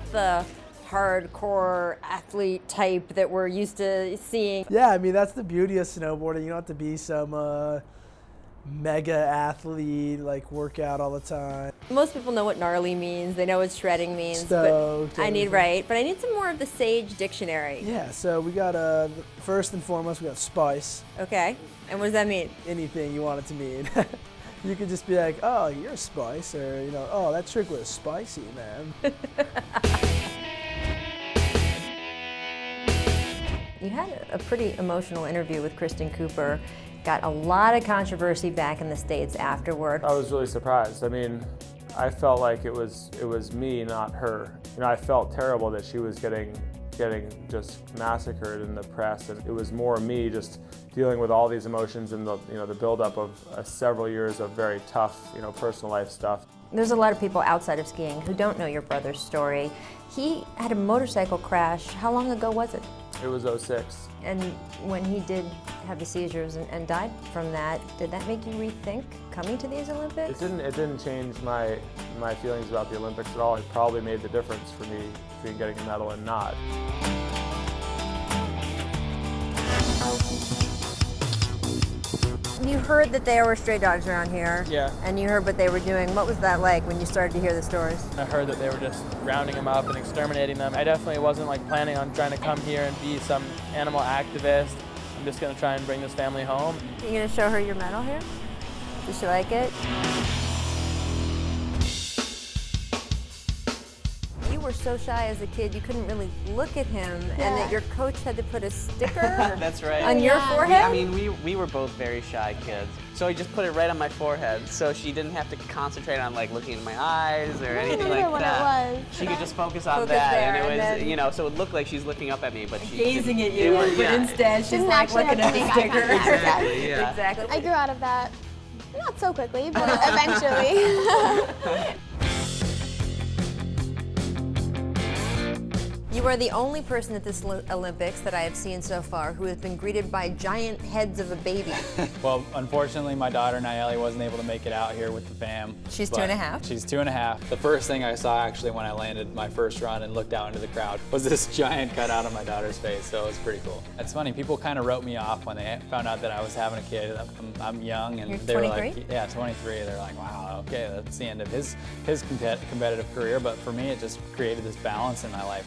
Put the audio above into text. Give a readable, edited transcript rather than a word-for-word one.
not the hardcore athlete type that we're used to seeing. Yeah, I mean, that's the beauty of snowboarding. You don't have to be some mega athlete, like work out all the time. Most people know what gnarly means. They know what shredding means. Stoked, but I need some more of the Sage dictionary. Yeah, so we got, first and foremost, we got spice. Okay, and what does that mean? Anything you want it to mean. You could just be like, oh, you're a spice, or, oh, that trick was spicy, man. You had a pretty emotional interview with Kristen Cooper. Got a lot of controversy back in the States afterward. I was really surprised. I mean, I felt like it was me, not her. I felt terrible that she was getting just massacred in the press, and it was more me just dealing with all these emotions and the buildup of several years of very tough personal life stuff. There's a lot of people outside of skiing who don't know your brother's story. He had a motorcycle crash. How long ago was it? It was 2006. And when he did have the seizures and died from that, did that make you rethink coming to these Olympics? It didn't change my feelings about the Olympics at all. It probably made the difference for me between getting a medal and not. You heard that there were stray dogs around here. Yeah. And you heard what they were doing. What was that like when you started to hear the stories? I heard that they were just rounding them up and exterminating them. I definitely wasn't planning on trying to come here and be some animal activist. I'm just gonna try and bring this family home. Are you gonna show her your medal here? Does she like it? You were so shy as a kid, you couldn't really look at him, and that your coach had to put a sticker That's right. on your forehead? I mean, we were both very shy kids. So he just put it right on my forehead, so she didn't have to concentrate on looking in my eyes or anything like that. It was. She could just focus on Focus that, there, and it was, so it looked like she's looking up at me, but she Gazing at you, but instead she's actually looking at the have to make eye sticker. contact. Exactly, yeah. Exactly. I grew out of that. Not so quickly, but eventually. You are the only person at this Olympics that I have seen so far who has been greeted by giant heads of a baby. Well, unfortunately, my daughter, Nayeli, wasn't able to make it out here with the fam. She's but 2.5? She's 2.5. The first thing I saw, actually, when I landed my first run and looked out into the crowd was this giant cutout of my daughter's face, so it was pretty cool. It's funny, people kind of wrote me off when they found out that I was having a kid. I'm young, and You're they were 23? like, yeah, 23. They're like, wow, okay, that's the end of his competitive career, but for me, it just created this balance in my life.